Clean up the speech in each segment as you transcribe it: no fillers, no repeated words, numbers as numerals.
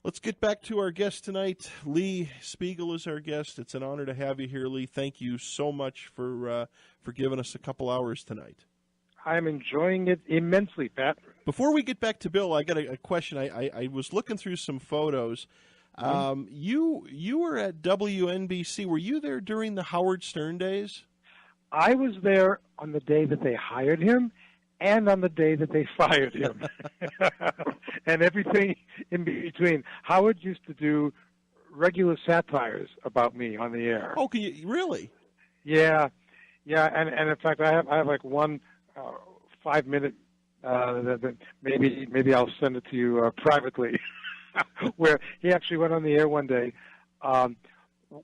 Let's get back to our guest tonight. Lee Spiegel is our guest. It's an honor to have you here, Lee. Thank you so much for giving us a couple hours tonight. I'm enjoying it immensely, Pat. Before we get back to Bill, I got a question. I was looking through some photos. You were at WNBC. Were you there during the Howard Stern days? I was there on the day that they hired him and on the day that they fired him. And everything in between. Howard used to do regular satires about me on the air. Oh, can you really? Yeah. And in fact, I have like one 5-minute. Maybe I'll send it to you privately, where he actually went on the air one day.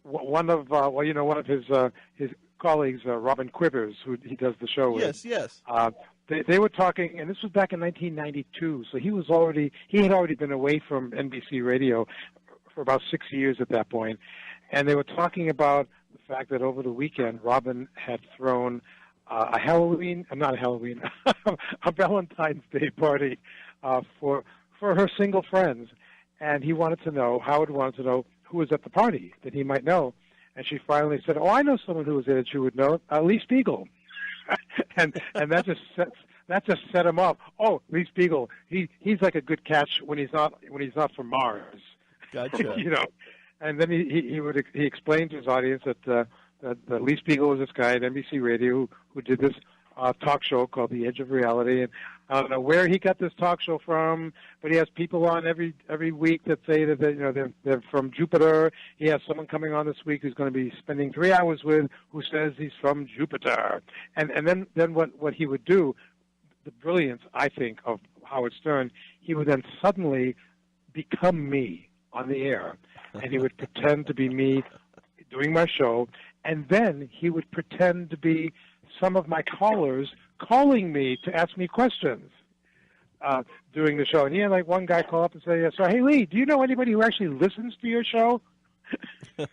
One of his colleagues, Robin Quivers, who he does the show with. Yes. They were talking, and this was back in 1992, so he had already been away from NBC Radio for about 6 years at that point, and they were talking about the fact that over the weekend, Robin had thrown a Valentine's Day party for her single friends, and Howard wanted to know who was at the party that he might know, and she finally said, "Oh, I know someone who was there that you would know, Lee Spiegel." and that just set him up. Oh, Lee Spiegel, he's like a good catch when he's not from Mars. Gotcha. And then he explained to his audience that Lee Spiegel was this guy at NBC Radio who did this talk show called The Edge of Reality, and I don't know where he got this talk show from, but he has people on every week that say that they're from Jupiter. He has someone coming on this week who's going to be spending 3 hours with who says he's from Jupiter, and then what he would do, the brilliance I think of Howard Stern, he would then suddenly become me on the air, and he would pretend to be me doing my show, and then he would pretend to be some of my callers calling me to ask me questions during the show. And he had like one guy call up and say, "So, hey, Lee, do you know anybody who actually listens to your show?" And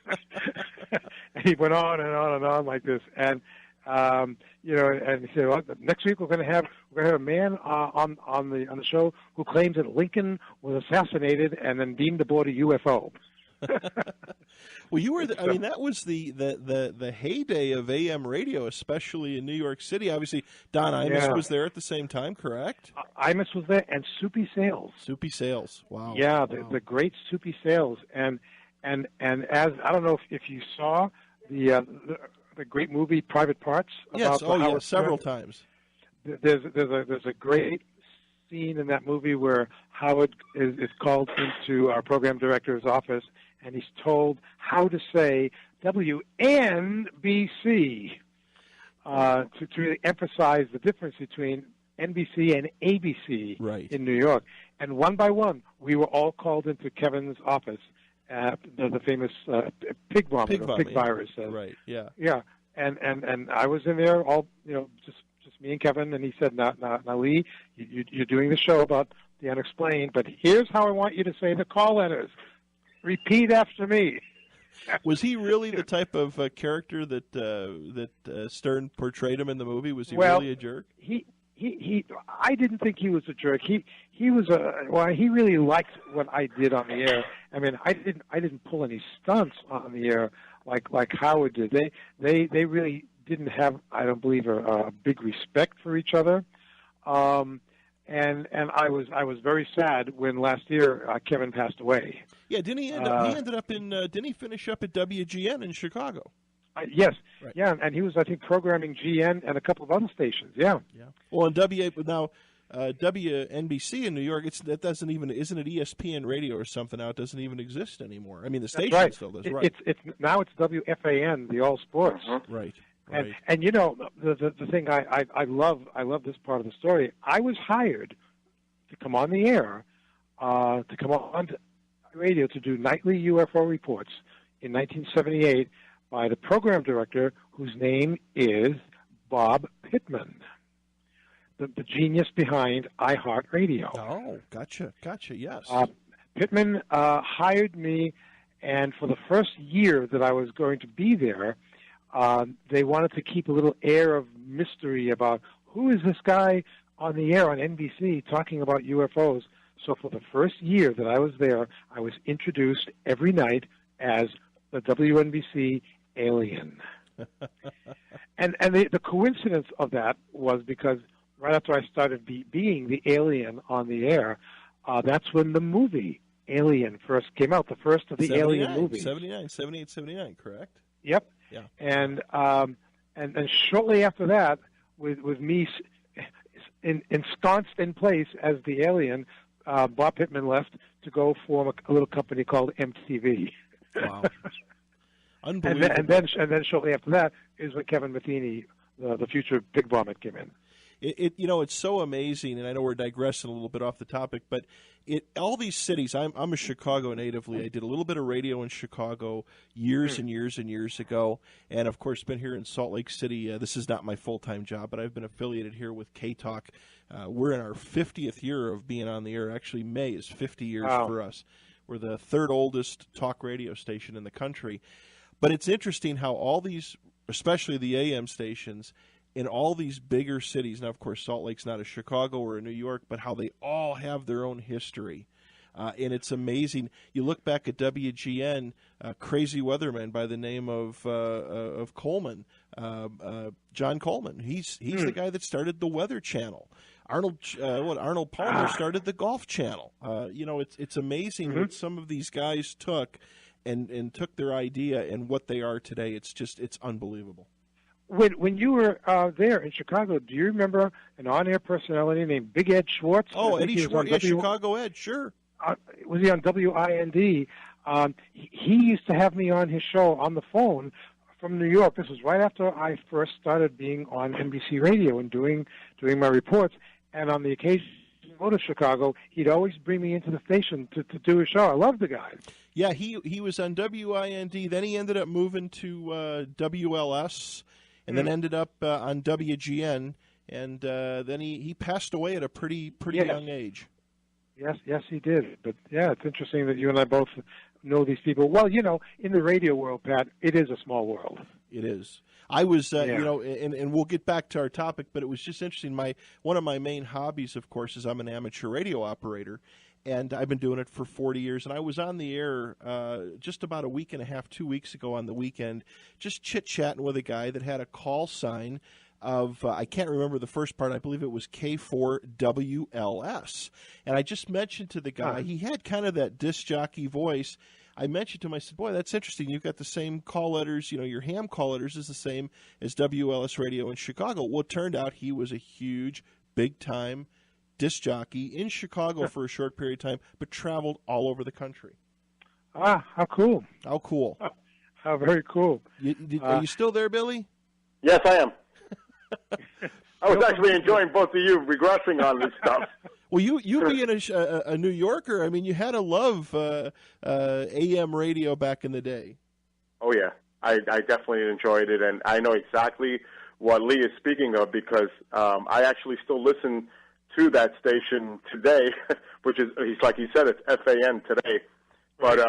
he went on and on and on like this. And, and he said, well, next week we're going to have a man on the show who claims that Lincoln was assassinated and then beamed aboard a UFO. Well, you were. That was the heyday of AM radio, especially in New York City. Obviously, Don Imus was there at the same time, correct? Imus was there, and Soupy Sales. Soupy Sales, wow. Yeah, wow. The great Soupy Sales, and as I don't know if you saw the great movie Private Parts. Yes, several times. There's a great scene in that movie where Howard is called into our program director's office, and he's told how to say WNBC to really emphasize the difference between NBC and ABC in New York. And one by one, we were all called into Kevin's office, the famous pig virus. Right. Yeah. Yeah. And I was in there, all just me and Kevin, and he said, "Now, Lee, you're doing the show about the unexplained, but here's how I want you to say the call letters. Repeat after me." Was he really the type of character that Stern portrayed him in the movie? Was he really a jerk? I didn't think he was a jerk. He was he really liked what I did on the air. I mean, I didn't pull any stunts on the air like Howard did. They really didn't have, I don't believe, a big respect for each other. And I was very sad when last year Kevin passed away. Yeah, didn't he end up? He ended up in. Didn't he finish up at WGN in Chicago? Yes, right. Yeah, and he was, I think, programming GN and a couple of other stations. Yeah. Well, and WNBC in New York, isn't it ESPN Radio or something now? It doesn't even exist anymore. I mean, the station still does. Right. It's now it's WFAN, the All Sports. Right. And the thing I love this part of the story. I was hired to come on the air, to come on to radio to do nightly UFO reports in 1978 by the program director whose name is Bob Pittman, the genius behind iHeartRadio. Oh, gotcha, yes. Pittman hired me, and for the first year that I was going to be there, they wanted to keep a little air of mystery about who is this guy on the air on NBC talking about UFOs. So for the first year that I was there, I was introduced every night as the WNBC alien. and the coincidence of that was because right after I started being the alien on the air, that's when the movie Alien first came out, the first of the Alien movies. 78, 79, correct? Yep. Yeah. And shortly after that, with me ensconced in place as the alien, Bob Pittman left to go form a little company called MTV. Wow. Unbelievable. and then shortly after that is when Kevin Matheny, the future Big Vomit, came in. It's so amazing, and I know we're digressing a little bit off the topic, but all these cities, I'm a Chicago natively. I did a little bit of radio in Chicago years and years and years ago, and of course been here in Salt Lake City. This is not my full-time job, but I've been affiliated here with K-Talk. We're in our 50th year of being on the air. Actually, May is 50 years for us. We're the third oldest talk radio station in the country. But it's interesting how all these, especially the AM stations, in all these bigger cities, now, of course, Salt Lake's not a Chicago or a New York, but how they all have their own history. And it's amazing. You look back at WGN, crazy weatherman by the name of Coleman, John Coleman. He's the guy that started the Weather Channel. Arnold Palmer started the Golf Channel. It's amazing what some of these guys took and took their idea and what they are today. It's unbelievable. When you were there in Chicago, do you remember an on-air personality named Big Ed Schwartz? Oh, Eddie Schwartz, Chicago Ed, sure. Was he on WIND? He used to have me on his show on the phone from New York. This was right after I first started being on NBC Radio and doing my reports. And on the occasion to go to Chicago, he'd always bring me into the station to do a show. I loved the guy. Yeah, he was on WIND. Then he ended up moving to WLS. And then ended up on WGN, and then he passed away at a pretty young age. Yes, he did. But yeah, it's interesting that you and I both know these people. Well, in the radio world, Pat, it is a small world. It is. I was, and we'll get back to our topic, but it was just interesting. One of my main hobbies, of course, is I'm an amateur radio operator. And I've been doing it for 40 years. And I was on the air just about a week and a half, 2 weeks ago on the weekend, just chit-chatting with a guy that had a call sign of, I can't remember the first part, I believe it was K4WLS. And I just mentioned to the guy, he had kind of that disc jockey voice. I mentioned to him, I said, boy, that's interesting. You've got the same call letters, your ham call letters is the same as WLS radio in Chicago. Well, it turned out he was a huge, big-time disc jockey in Chicago for a short period of time, but traveled all over the country. How cool. How cool. How very cool. Are you still there, Billy? Yes, I am. I was actually enjoying both of you regressing on this stuff. Well, you being a New Yorker, I mean, you had to love AM radio back in the day. Oh, yeah. I definitely enjoyed it, and I know exactly what Lee is speaking of because I actually still listen to that station today, which is, like he said, it's FAN today. But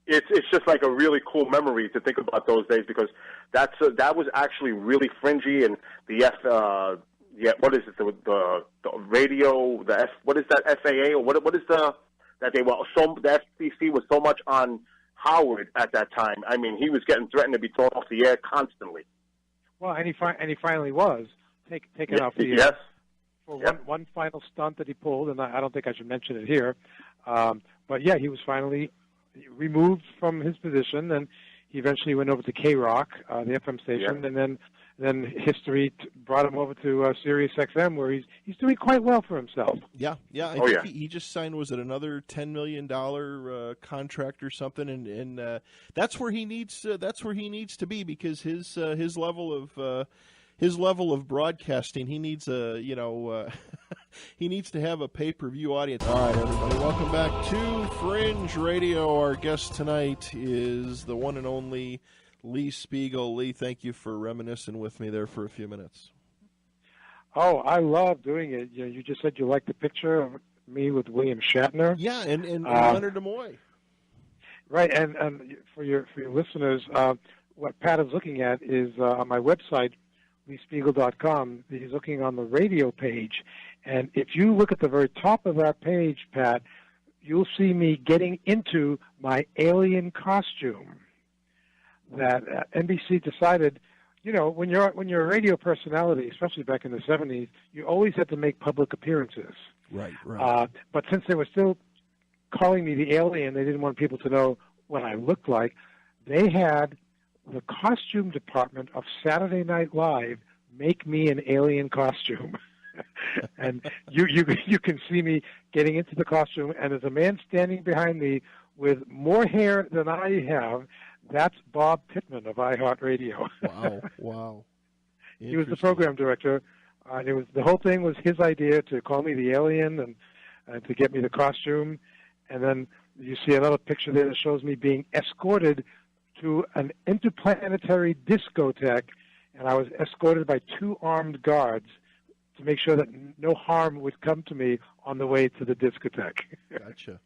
it's just like a really cool memory to think about those days because that was actually really fringy, and what is it, the radio, what is that, FAA, or what is the FCC was so much on Howard at that time. I mean, he was getting threatened to be thrown off the air constantly. Well, and he finally was taken off the air. Yes. For one final stunt that he pulled, and I don't think I should mention it here, but yeah, he was finally removed from his position, and he eventually went over to K-Rock, the FM station, and then history brought him over to Sirius XM, where he's doing quite well for himself. Yeah. I think he just signed, was it another $10 million contract or something, and that's where he needs to be because his level of broadcasting, he needs he needs to have a pay-per-view audience. All right, everybody, welcome back to Fringe Radio. Our guest tonight is the one and only Lee Spiegel. Lee, thank you for reminiscing with me there for a few minutes. Oh, I love doing it. You just said you liked the picture of me with William Shatner. Yeah, and Leonard Nimoy. Right, and for your listeners, what Pat is looking at is on my website. LeeSpiegel.com, he's looking on the radio page. And if you look at the very top of that page, Pat, you'll see me getting into my alien costume that NBC decided, you know, when you're a radio personality, especially back in the 70s, you always had to make public appearances. Right, right. But since they were still calling me the alien, they didn't want people to know what I looked like. They had the costume department of Saturday Night Live make me an alien costume. And you can see me getting into the costume, and there's a man standing behind me with more hair than I have. That's Bob Pittman of iHeartRadio. Wow. He was the program director. The whole thing was his idea to call me the alien and to get me the costume. And then you see another picture there that shows me being escorted to an interplanetary discotheque, and I was escorted by 2 armed guards to make sure that no harm would come to me on the way to the discotheque. Gotcha.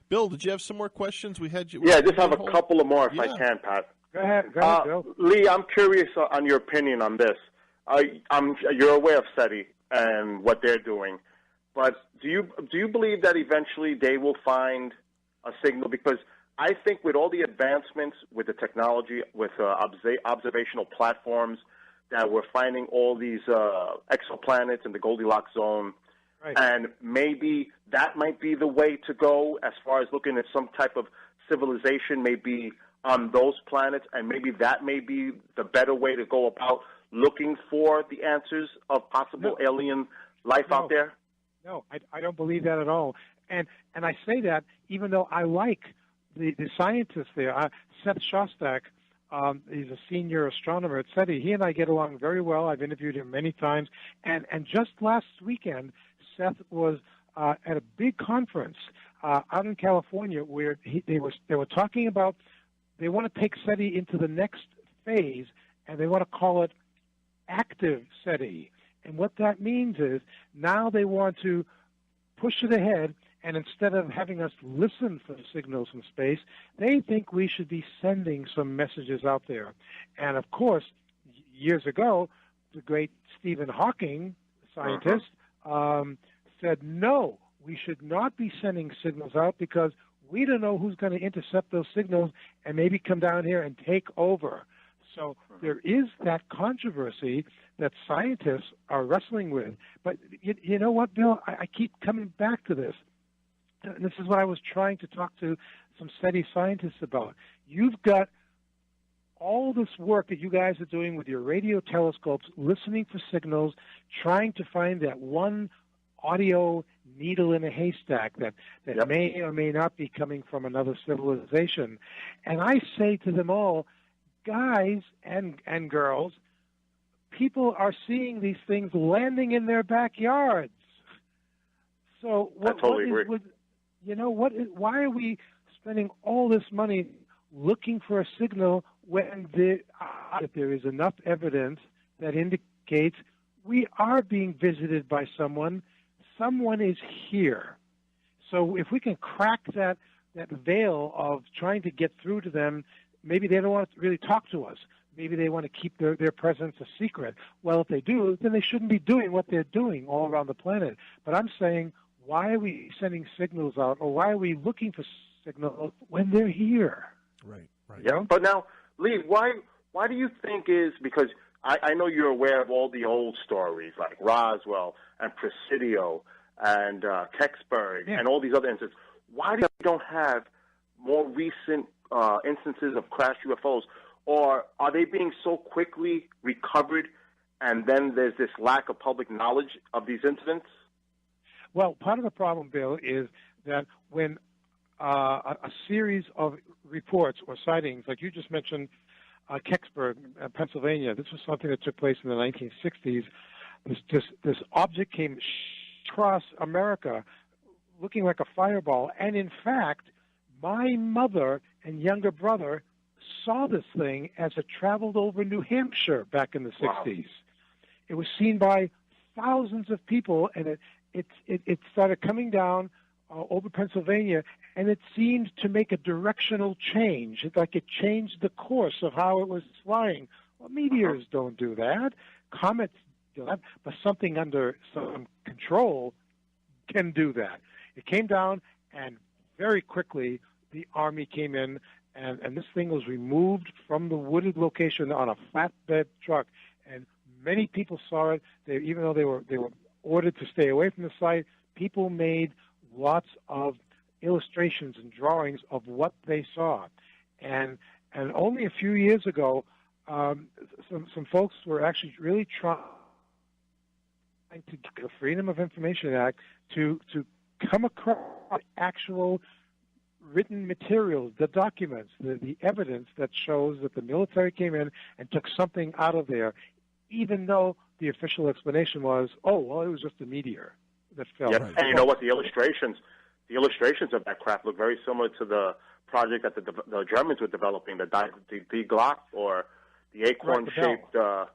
Bill, did you have some more questions? We had you. Yeah, I just have a couple of more if I can, Pat. Go ahead, Bill. Lee, I'm curious on your opinion on this. You're aware of SETI and what they're doing, but do you believe that eventually they will find a signal? Because I think with all the advancements with the technology, with observational platforms, that we're finding all these exoplanets in the Goldilocks zone, right. And maybe that might be the way to go as far as looking at some type of civilization maybe on those planets, and maybe that may be the better way to go about looking for the answers of possible alien life out there? No, I don't believe that at all. And I say that even though I like the scientists there. Seth Shostak, he's a senior astronomer at SETI. He and I get along very well. I've interviewed him many times. And just last weekend, Seth was at a big conference out in California where they were talking about they want to take SETI into the next phase, and they want to call it active SETI. And what that means is now they want to push it ahead, and instead of having us listen for signals from space, they think we should be sending some messages out there. And of course, years ago, the great Stephen Hawking, scientist, said, no, we should not be sending signals out because we don't know who's going to intercept those signals and maybe come down here and take over. So there is that controversy that scientists are wrestling with. But you know what, Bill? I keep coming back to this. And this is what I was trying to talk to some SETI scientists about. You've got all this work that you guys are doing with your radio telescopes, listening for signals, trying to find that one audio needle in a haystack that may or may not be coming from another civilization. And I say to them all, guys and girls, people are seeing these things landing in their backyards. So I totally agree. Why are we spending all this money looking for a signal when there is enough evidence that indicates we are being visited by someone is here. So if we can crack that veil of trying to get through to them, maybe they don't want to really talk to us. Maybe they want to keep their presence a secret. Well, if they do, then they shouldn't be doing what they're doing all around the planet. But I'm saying, why are we sending signals out, or why are we looking for signals when they're here? Right. Yeah, but now, Lee, why do you think is, because I know you're aware of all the old stories like Roswell and Presidio and Kecksburg and all these other instances. Why do you don't have more recent instances of crashed UFOs? Or are they being so quickly recovered, and then there's this lack of public knowledge of these incidents? Well, part of the problem, Bill, is that when a series of reports or sightings, like you just mentioned, Kecksburg, Pennsylvania, this was something that took place in the 1960s. This object came across America looking like a fireball, and in fact, my mother and younger brother saw this thing as it traveled over New Hampshire back in the 60s. It was seen by thousands of people, and it started coming down over Pennsylvania, and it seemed to make a directional change. It's like it changed the course of how it was flying. Well, meteors don't do that. comets do that, but something under some control can do that. It came down, and very quickly the Army came in, and this thing was removed from the wooded location on a flatbed truck, and many people saw it. Even though they were ordered to stay away from the site, people made lots of illustrations and drawings of what they saw. And only a few years ago, some folks were actually really trying to get the Freedom of Information Act to come across actual written materials, the documents, the evidence that shows that the military came in and took something out of there, even though the official explanation was, oh, well, it was just a meteor that fell. Yep. And you know what? The illustrations of that craft look very similar to the project that the Germans were developing, the Glock, or the acorn-shaped. The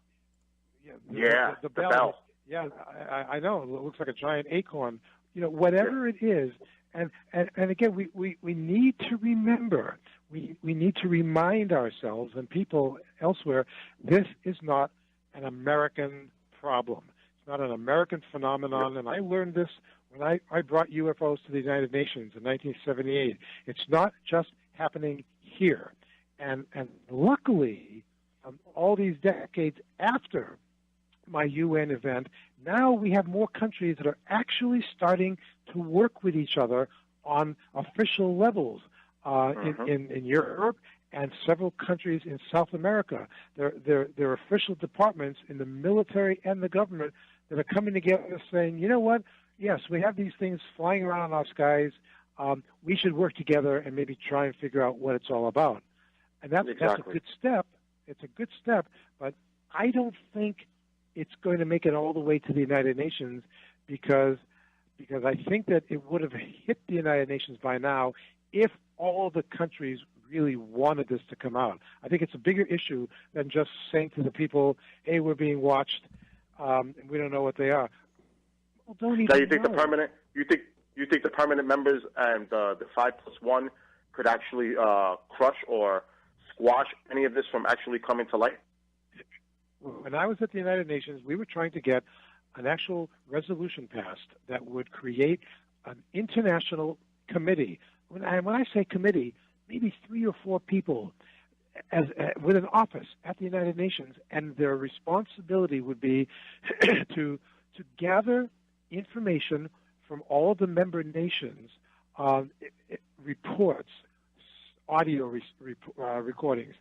bell. bell. Yeah, I know. It looks like a giant acorn. Whatever it is, and again, we need to remember, we need to remind ourselves and people elsewhere, this is not an American problem. It's not an American phenomenon, and I learned this when I brought UFOs to the United Nations in 1978. It's not just happening here. And luckily, all these decades after my UN event, now we have more countries that are actually starting to work with each other on official levels in Europe and several countries in South America. There are official departments in the military and the government that are coming together saying, you know what, yes, we have these things flying around in our skies. We should work together and maybe try and figure out what it's all about. And that's a good step. It's a good step, but I don't think it's going to make it all the way to the United Nations because I think that it would have hit the United Nations by now if all the countries really wanted this to come out. I think it's a bigger issue than just saying to the people, hey, we're being watched, and we don't know what they are. Well, don't even now you think know. you think the permanent members and the 5+1 could actually crush or squash any of this from actually coming to light? When I was at the United Nations, we were trying to get an actual resolution passed that would create an international committee. When I say committee, maybe 3 or 4 people with an office at the United Nations, and their responsibility would be to gather information from all the member nations, reports, audio recordings,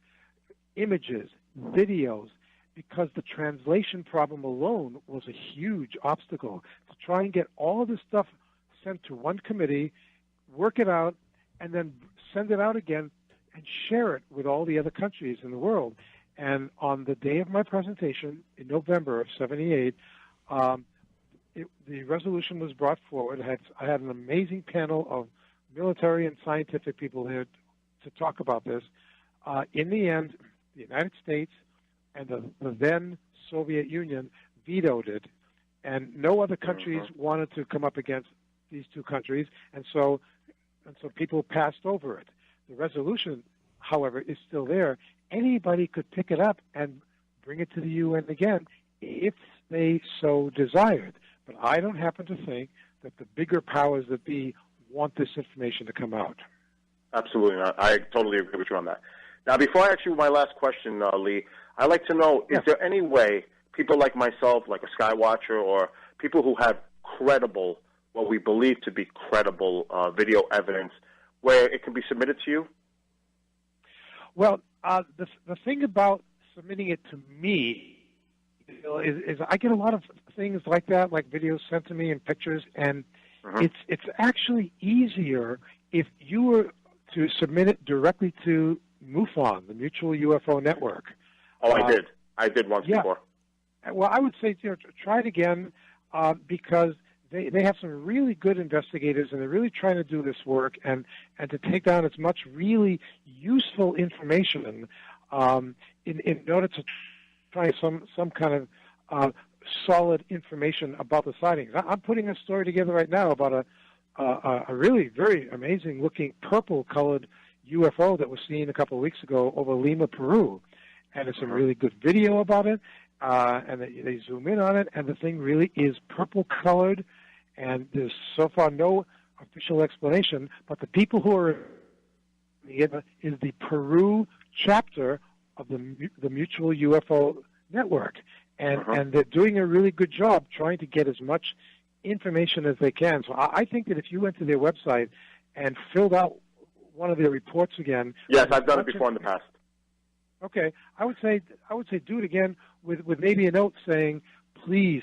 images, videos, because the translation problem alone was a huge obstacle. To try and get all this stuff sent to one committee, work it out, and then send it out again and share it with all the other countries in the world. And on the day of my presentation in November of '78, the resolution was brought forward. I had an amazing panel of military and scientific people there to talk about this. In the end, the United States and the then Soviet Union vetoed it, and no other countries wanted to come up against these two countries, and so people passed over it. The resolution, however, is still there. Anybody could pick it up and bring it to the UN again if they so desired. But I don't happen to think that the bigger powers that be want this information to come out. Absolutely not. I totally agree with you on that. Now, before I ask you my last question, Lee, I'd like to know, is there any way people like myself, like a Skywatcher, or people who have credible, what we believe to be credible video evidence, where it can be submitted to you? Well, the thing about submitting it to me is I get a lot of things like that, like videos sent to me and pictures, and it's actually easier if you were to submit it directly to MUFON, the Mutual UFO Network. Oh, I did once before. Well, I would say try it again because they have some really good investigators, and they're really trying to do this work and to take down as much really useful information in order to try some kind of solid information about the sightings. I'm putting a story together right now about a really very amazing-looking purple-colored UFO that was seen a couple of weeks ago over Lima, Peru. And there's some really good video about it. and they zoom in on it, and the thing really is purple-colored, and there's so far no official explanation, but the people who are is the Peru chapter of the Mutual UFO Network, and they're doing a really good job trying to get as much information as they can. So I think that if you went to their website and filled out one of their reports again. Yes, I've done it before in the past. Okay, I would say do it again with maybe a note saying, please,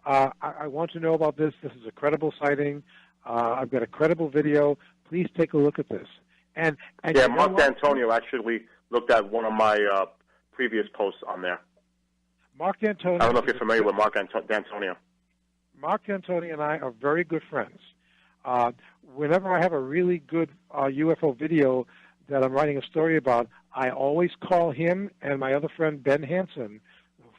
I want to know about this. This is a credible sighting. I've got a credible video. Please take a look at this. And yeah, Mark D'Antonio actually looked at one of my previous posts on there. Mark D'Antonio. I don't know if you're familiar with Mark D'Antonio. Mark D'Antonio and I are very good friends. Whenever I have a really good UFO video that I'm writing a story about, I always call him and my other friend Ben Hansen,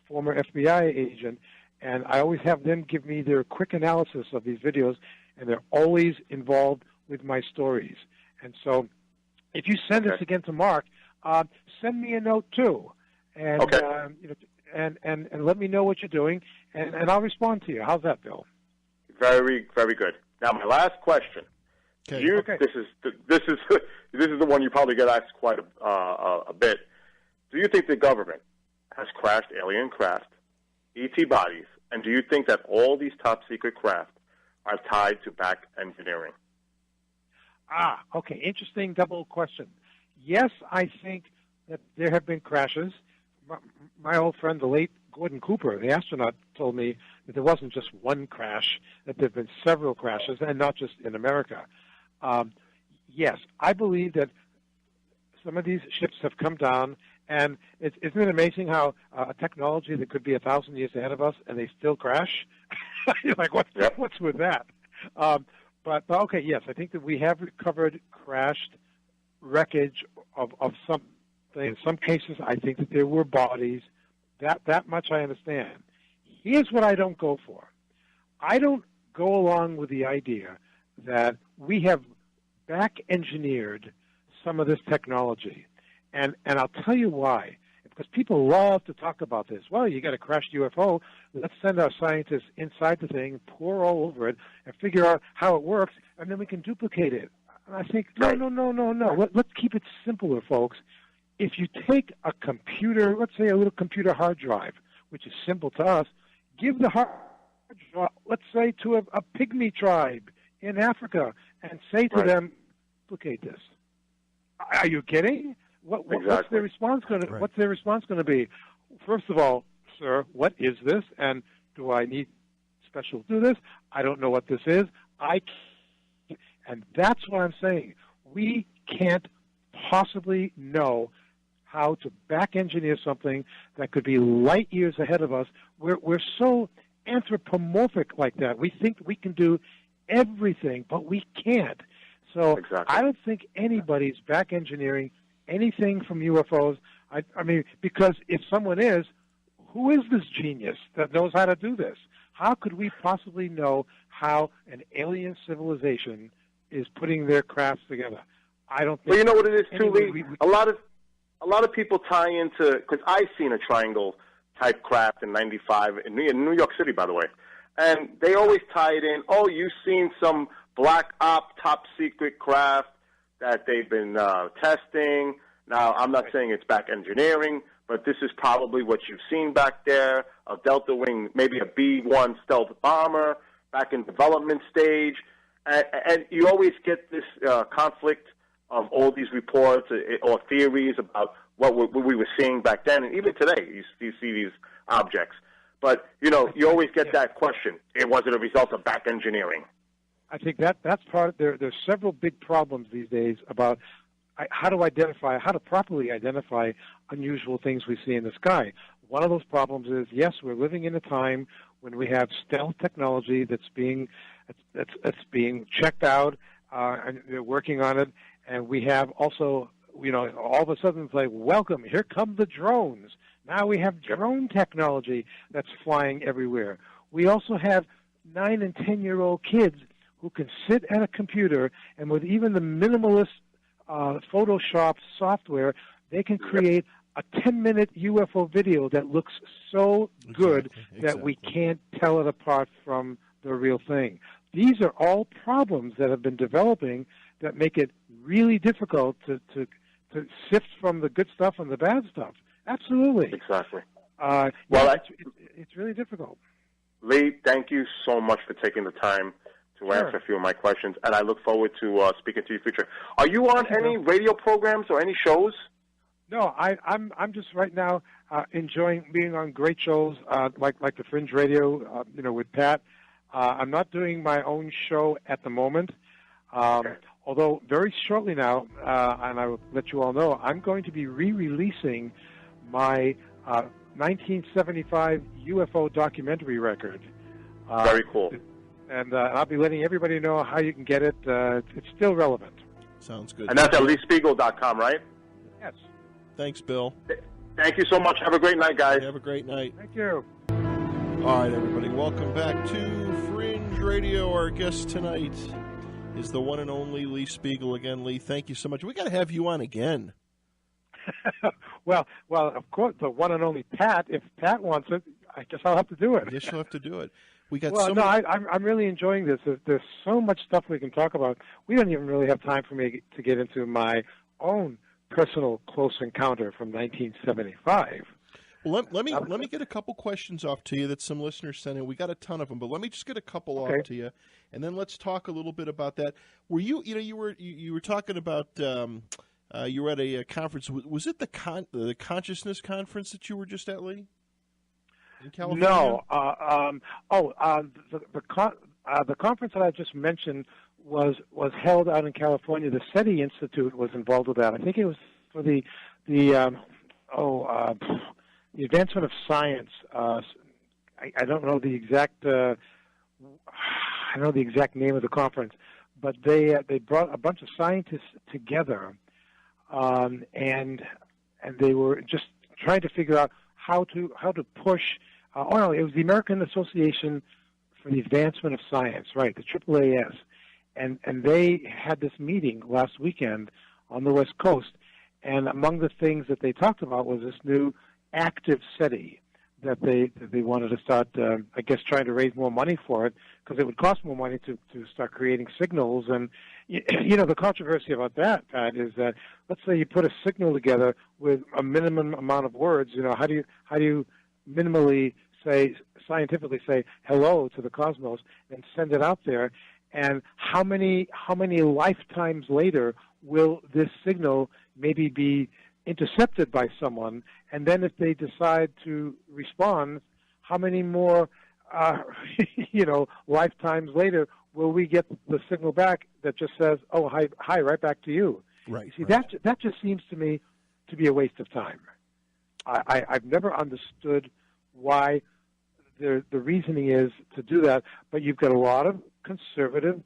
former FBI agent, and I always have them give me their quick analysis of these videos, and they're always involved with my stories. And so if you send this again to Mark, send me a note too, and and let me know what you're doing, and I'll respond to you. How's that, Bill? Very, very good. Now, my last question. Okay. This is the one you probably get asked quite a bit. Do you think the government has crashed alien craft, ET bodies, and do you think that all these top secret craft are tied to back engineering? Okay. Interesting double question. Yes, I think that there have been crashes. My old friend, the late Gordon Cooper, the astronaut, told me that there wasn't just one crash, that there have been several crashes, and not just in America. Yes, I believe that some of these ships have come down, and isn't it amazing how a technology that could be 1,000 years ahead of us, and they still crash? You're like, what's with that? But okay, yes, I think that we have recovered crashed wreckage of something. In some cases, I think that there were bodies. That much I understand. Here's what I don't go for. I don't go along with the idea that we have back-engineered some of this technology. And I'll tell you why. Because people love to talk about this. Well, you got a crashed UFO. Let's send our scientists inside the thing, pour all over it, and figure out how it works, and then we can duplicate it. And I think, no. Let's keep it simpler, folks. If you take a computer, let's say a little computer hard drive, which is simple to us, give the hard drive, let's say, to a pygmy tribe in Africa, and say to them, duplicate this. Are you kidding? What's their response going to? What's their response going to be? First of all, sir, what is this? And do I need special to do this? I don't know what this is. And that's what I'm saying. We can't possibly know how to back engineer something that could be light years ahead of us. We're so anthropomorphic like that. We think we can do everything, but we can't. So I don't think anybody's back engineering anything from UFOs. I mean, because if someone is, who is this genius that knows how to do this? How could we possibly know how an alien civilization is putting their crafts together? I don't think. Well, you know what it is too, Lee. A lot of people tie into, because I've seen a triangle type craft in '95 in New York City, by the way, and they always tie it in. Oh, you've seen some black op top secret craft that they've been testing. Now, I'm not saying it's back engineering, but this is probably what you've seen back there, a Delta Wing, maybe a B-1 stealth bomber back in development stage. And you always get this conflict of all these reports or theories about what we were seeing back then. And even today, you see these objects. But, you always get that question. Was it a result of back engineering? I think that's part of there's several big problems these days about how to properly identify unusual things we see in the sky. One of those problems is, yes, we're living in a time when we have stealth technology that's being checked out, and they're working on it, and we have also, all of a sudden it's like, welcome, here come the drones. Now we have drone technology that's flying everywhere. We also have 9 and 10-year-old kids who can sit at a computer, and with even the minimalist Photoshop software, they can create a 10-minute UFO video that looks so good that we can't tell it apart from the real thing. These are all problems that have been developing that make it really difficult to sift from the good stuff and the bad stuff. Absolutely. Exactly. It's really difficult. Lee, thank you so much for taking the time to answer a few of my questions, and I look forward to speaking to you in the future. Are you on any radio programs or any shows? No, I'm just right now enjoying being on great shows like the Fringe Radio, with Pat. I'm not doing my own show at the moment, although very shortly now, and I will let you all know, I'm going to be re-releasing my 1975 UFO documentary record. Very cool. And I'll be letting everybody know how you can get it. It's still relevant. Sounds good. And that's at leespiegel.com, right? Yes. Thanks, Bill. Thank you so much. Have a great night, guys. Have a great night. Thank you. All right, everybody. Welcome back to Fringe Radio. Our guest tonight is the one and only Lee Spiegel. Again, Lee, thank you so much. We got to have you on again. well, of course, the one and only Pat. If Pat wants it, I guess I'll have to do it. Yes, you'll have to do it. We got I'm really enjoying this. There's so much stuff we can talk about. We don't even really have time for me to get into my own personal close encounter from 1975. Well, let me get a couple questions off to you that some listeners sent in. We got a ton of them, but let me just get a couple off to you, and then let's talk a little bit about that. Were you were talking about you were at a conference? Was it the consciousness conference that you were just at, Lee? In California? No. The conference that I just mentioned was held out in California. The SETI Institute was involved with that. I think it was for the advancement of science. I don't know the exact. I don't know the exact name of the conference, but they brought a bunch of scientists together, and they were just trying to figure out how to push. It was the American Association for the Advancement of Science, right? The AAAS. And they had this meeting last weekend on the West Coast, and among the things that they talked about was this new active SETI that they wanted to start, I guess, trying to raise more money for it, because it would cost more money to start creating signals. And, the controversy about that, Pat, is that let's say you put a signal together with a minimum amount of words. How do you minimally scientifically say hello to the cosmos and send it out there? And how many lifetimes later will this signal maybe be intercepted by someone? And then if they decide to respond, how many more, lifetimes later will we get the signal back that just says, "Oh, hi, right back to you"? Right. You see, that just seems to me to be a waste of time. I've never understood why the reasoning is to do that, but you've got a lot of conservative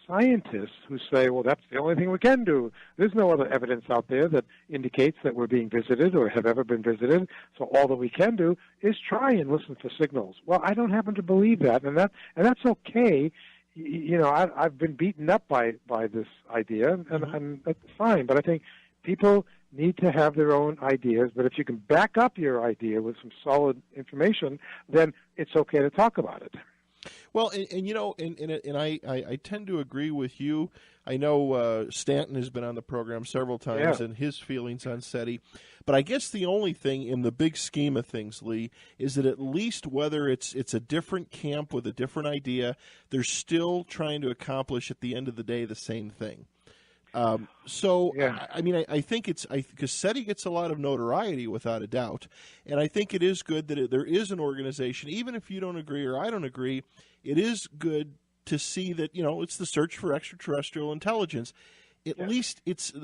scientists who say, well, that's the only thing we can do. There's no other evidence out there that indicates that we're being visited or have ever been visited, so all that we can do is try and listen for signals. Well, I don't happen to believe that, and that's okay. I've been beaten up by this idea, and that's fine, but I think people need to have their own ideas, but if you can back up your idea with some solid information, then it's okay to talk about it. Well, and I tend to agree with you. I know Stanton has been on the program several times and his feelings on SETI. But I guess the only thing in the big scheme of things, Lee, is that at least whether it's a different camp with a different idea, they're still trying to accomplish at the end of the day the same thing. I think because SETI gets a lot of notoriety without a doubt, and I think it is good that there is an organization, even if you don't agree or I don't agree, it is good to see that, it's the search for extraterrestrial intelligence. At least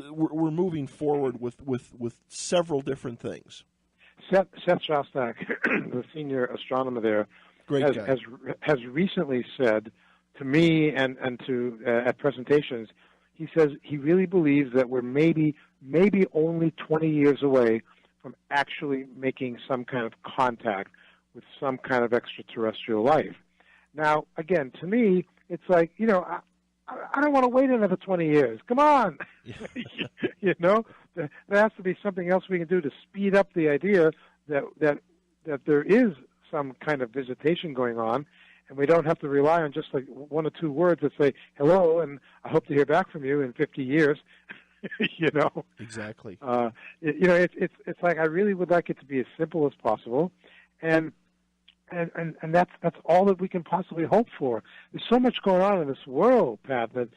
we're moving forward with several different things. Seth Shostak, the senior astronomer there, has recently said to me and to at presentations, he says he really believes that we're maybe only 20 years away from actually making some kind of contact with some kind of extraterrestrial life. Now, again, to me, it's like, I don't want to wait another 20 years. Come on. You know, there has to be something else we can do to speed up the idea that there is some kind of visitation going on, and we don't have to rely on just like one or two words that say hello and I hope to hear back from you in 50 years. You know, exactly. You know, it's like I really would like it to be as simple as possible, and that's all that we can possibly hope for. There's so much going on in this world, Pat, that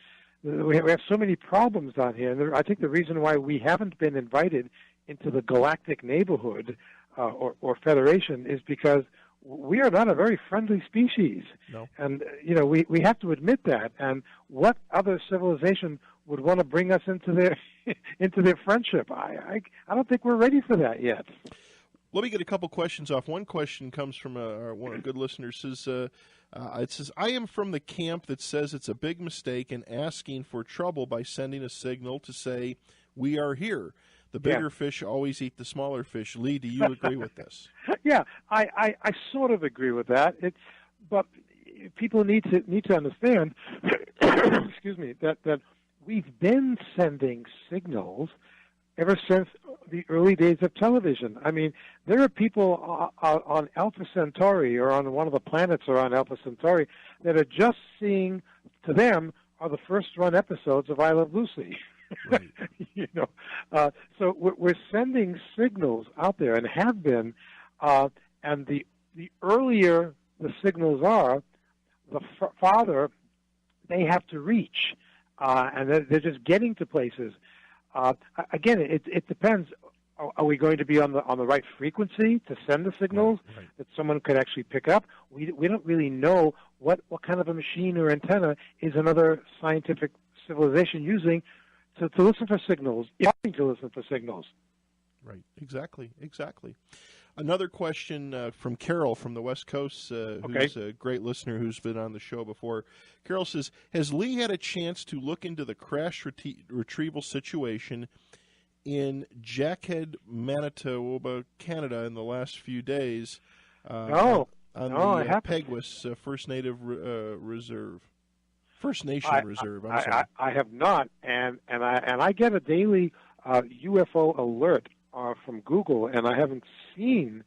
we have so many problems down here. And I think the reason why we haven't been invited into the galactic neighborhood or federation is because we are not a very friendly species. No. And, you know, we have to admit that. And what other civilization would want to bring us into their into their friendship? I don't think we're ready for that yet. Let me get a couple questions off. One question comes from one of our good listeners. Says, it says, I am from the camp that says it's a big mistake and asking for trouble by sending a signal to say, we are here. The bigger fish always eat the smaller fish. Lee, do you agree with this? Yeah, I sort of agree with that. But people need to understand, excuse me, that we've been sending signals ever since the early days of television. I mean, there are people on Alpha Centauri or on one of the planets around Alpha Centauri that are just seeing, to them, are the first-run episodes of I Love Lucy. Right. You know, so we're sending signals out there and have been, and the earlier the signals are, the farther they have to reach, and they're just getting to places. Again, it depends. Are we going to be on the right frequency to send the signals that someone could actually pick up? We don't really know what kind of a machine or antenna is another scientific civilization using to listen for signals, to listen for signals. Right, exactly. Another question from Carol from the West Coast, who's a great listener who's been on the show before. Carol says, has Lee had a chance to look into the crash retrieval situation in Jackhead, Manitoba, Canada in the last few days? No, I haven't. Peguis First Reserve. First Nation Reserve. I'm sorry. I have not, and I get a daily UFO alert from Google, and I haven't seen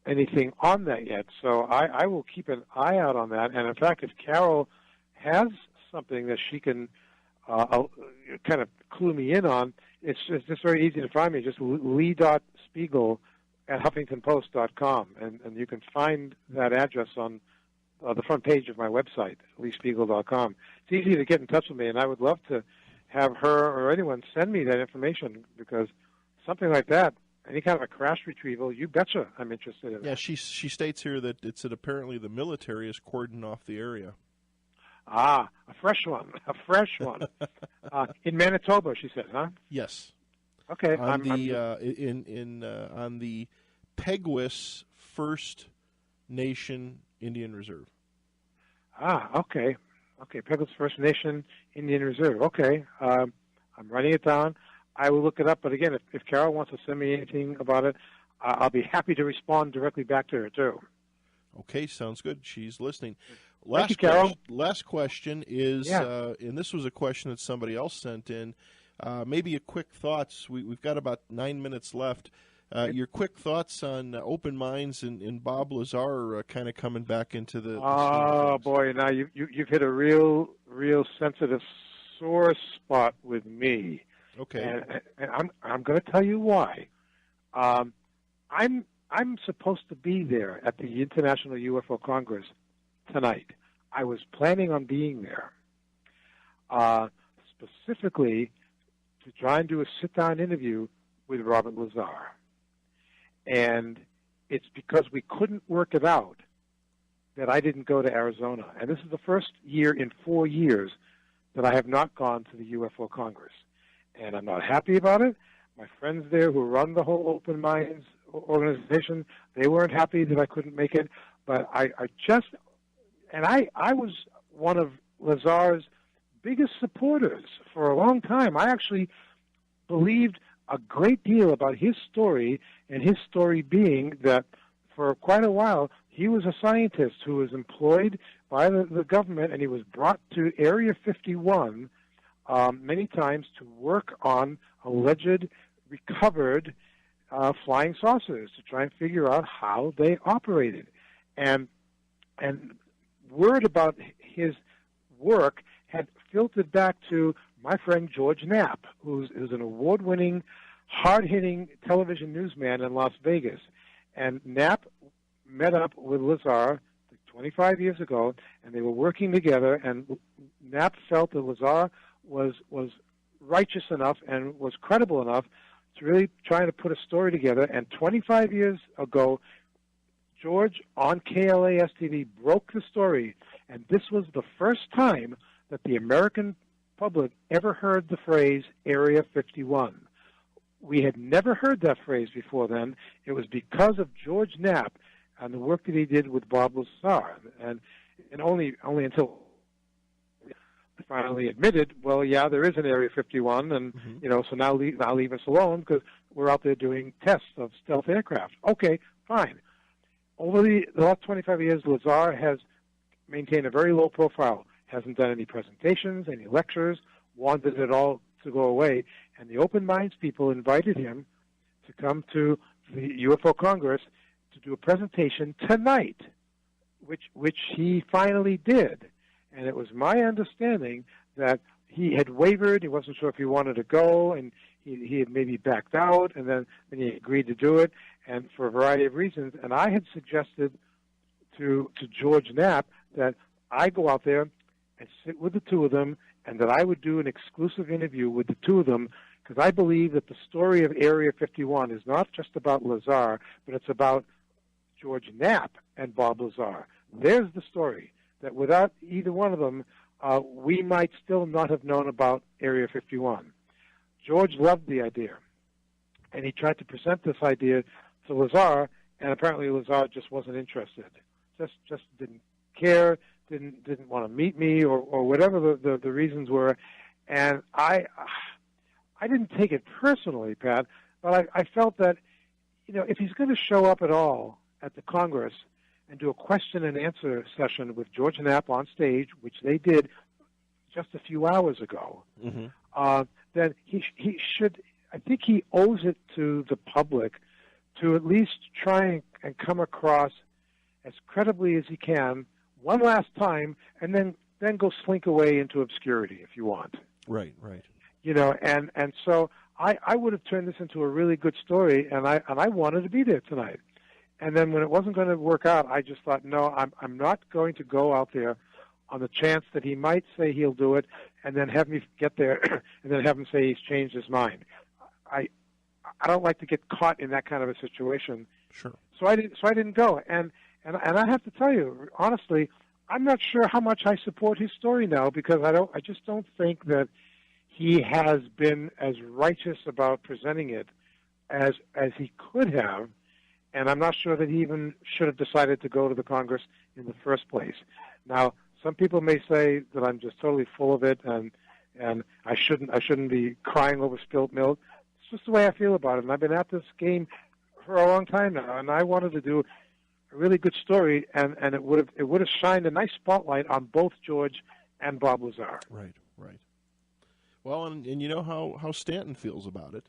anything on that yet. So I will keep an eye out on that. And in fact, if Carol has something that she can kind of clue me in on, it's just very easy to find me. Just lee.spiegel at huffingtonpost.com, and you can find that address on the front page of my website, leespiegel.com. It's easy to get in touch with me, and I would love to have her or anyone send me that information, because something like that, any kind of a crash retrieval, you betcha I'm interested in. Yeah, she states here that it's that apparently the military is cordoned off the area. Ah, a fresh one. In Manitoba, she said, huh? Yes. Okay. On the Peguis First Nation Indian Reserve. Ah, okay. Peguis First Nation Indian Reserve. Okay. I'm writing it down. I will look it up. But again, if Carol wants to send me anything about it, I'll be happy to respond directly back to her too. Okay, sounds good. She's listening. Thank you, Carol. Last question is, and this was a question that somebody else sent in. Maybe a quick thoughts. We've got about 9 minutes left. Your quick thoughts on Open Minds and Bob Lazar kind of coming back into the. Oh boy! Now you've hit a real sensitive sore spot with me. Okay. And I'm going to tell you why. I'm supposed to be there at the International UFO Congress tonight. I was planning on being there, specifically to try and do a sit-down interview with Robert Lazar. And it's because we couldn't work it out that I didn't go to Arizona. And this is the first year in 4 years that I have not gone to the UFO Congress. And I'm not happy about it. My friends there who run the whole Open Minds organization, they weren't happy that I couldn't make it. But I was one of Lazar's biggest supporters for a long time. I actually believed a great deal about his story, and his story being that for quite a while He was a scientist who was employed by the government, and he was brought to Area 51 many times to work on alleged recovered flying saucers to try and figure out how they operated. And word about his work had filtered back to my friend George Knapp, who's an award-winning, hard-hitting television newsman in Las Vegas. And Knapp met up with Lazar 25 years ago, and they were working together, and Knapp felt that Lazar was righteous enough and was credible enough to really try to put a story together. And 25 years ago, George on KLAS-TV broke the story, and this was the first time that the American public ever heard the phrase Area 51. We had never heard that phrase before then. It was because of George Knapp and the work that he did with Bob Lazar, and only until finally admitted, well, yeah, there is an Area 51, and so now leave us alone because we're out there doing tests of stealth aircraft. Okay, fine. Over the last 25 years, Lazar has maintained a very low profile, hasn't done any presentations, any lectures, wanted it all to go away, and the Open Minds people invited him to come to the UFO Congress to do a presentation tonight, which he finally did. And it was my understanding that he had wavered. He wasn't sure if he wanted to go, and he had maybe backed out, and then he agreed to do it, and for a variety of reasons. And I had suggested to George Knapp that I go out there and sit with the two of them, and that I would do an exclusive interview with the two of them, because I believe that the story of Area 51 is not just about Lazar, but it's about George Knapp and Bob Lazar. There's the story, that without either one of them, we might still not have known about Area 51. George loved the idea, and he tried to present this idea to Lazar, and apparently Lazar just wasn't interested, just didn't care, didn't want to meet me, or whatever the reasons were. And I didn't take it personally, Pat, but I felt that, if he's going to show up at all at the Congress and do a question and answer session with George Knapp on stage, which they did just a few hours ago, then he should, I think he owes it to the public to at least try and come across as credibly as he can one last time, and then go slink away into obscurity if you want. Right. And so I would have turned this into a really good story, and I wanted to be there tonight. And then when it wasn't going to work out, I just thought, no, I'm not going to go out there on the chance that he might say he'll do it, and then have me get there, and then have him say he's changed his mind. I don't like to get caught in that kind of a situation. Sure. So I didn't go, and I have to tell you honestly, I'm not sure how much I support his story now, because I just don't think that he has been as righteous about presenting it as he could have. And I'm not sure that he even should have decided to go to the Congress in the first place. Now, some people may say that I'm just totally full of it, and I shouldn't be crying over spilt milk. It's just the way I feel about it. And I've been at this game for a long time now, and I wanted to do a really good story, and it would have shined a nice spotlight on both George and Bob Lazar. Right. Well, and you know how Stanton feels about it.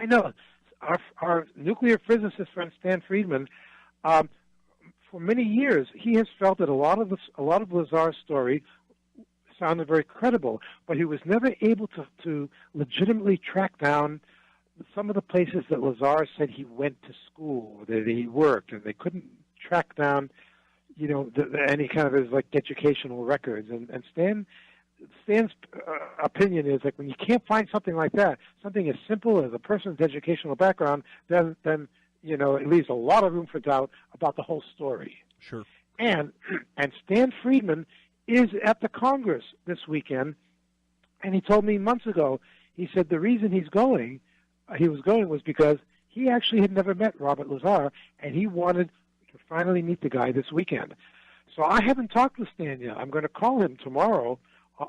I know. Our nuclear physicist friend Stan Friedman, for many years, he has felt that a lot of Lazar's story sounded very credible, but he was never able to legitimately track down some of the places that Lazar said he went to school, that he worked, and they couldn't track down, any kind of his educational records. And Stan's opinion is when you can't find something like that, something as simple as a person's educational background, then it leaves a lot of room for doubt about the whole story. Sure. And Stan Friedman is at the Congress this weekend, and he told me months ago, he said the reason he was going was because he actually had never met Robert Lazar, and he wanted to finally meet the guy this weekend. So I haven't talked with Stan yet. I'm going to call him tomorrow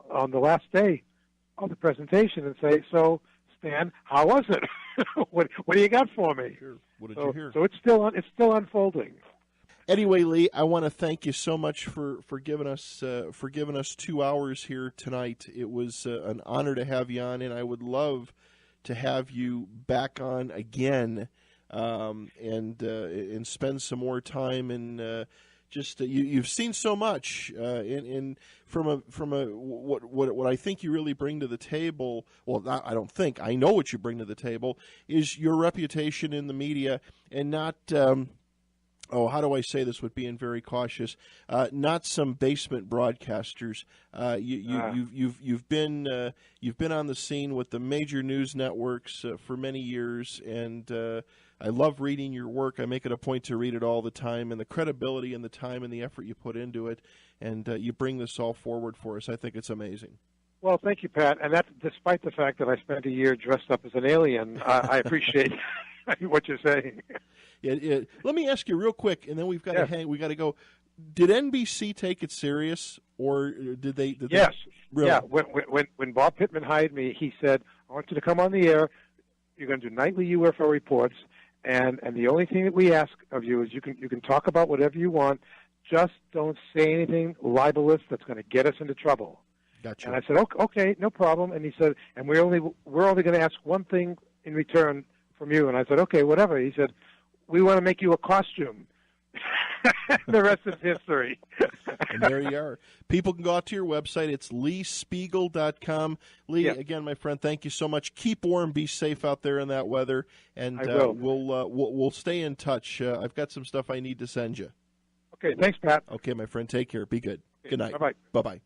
on the last day of the presentation and say, so, Stan, how was it? what do you got for me? Sure. What did you hear? So it's still unfolding. Anyway, Lee, I want to thank you so much for giving us 2 hours here tonight. It was an honor to have you on, and I would love to have you back on again, and spend some more time. And just you've seen so much, in from a what I think you really bring to the table. Well, I don't think, I know what you bring to the table is your reputation in the media, and not. How do I say this with being very cautious? Not some basement broadcasters. You've been on the scene with the major news networks for many years, and I love reading your work. I make it a point to read it all the time, and the credibility and the time and the effort you put into it, and you bring this all forward for us. I think it's amazing. Well, thank you, Pat. And that, despite the fact that I spent a year dressed up as an alien, I appreciate what you're saying. Let me ask you real quick, and then we've got to hang. We got to go. Did NBC take it serious, or did they? Yes. Really? Yeah. When Bob Pittman hired me, he said, "I want you to come on the air. You're going to do nightly UFO reports, and the only thing that we ask of you is you can talk about whatever you want. Just don't say anything libelous that's going to get us into trouble." Gotcha. And I said, "Okay, no problem." And he said, "And we're only going to ask one thing in return from you." And I said, "Okay, whatever." He said, "We want to make you a costume." The rest is history. And there you are. People can go out to your website. It's leespiegel.com. Lee, again, my friend, thank you so much. Keep warm. Be safe out there in that weather. And I will. We'll stay in touch. I've got some stuff I need to send you. Okay, thanks, Pat. Okay, my friend, take care. Be good. Okay, good night. Bye-bye. Bye-bye.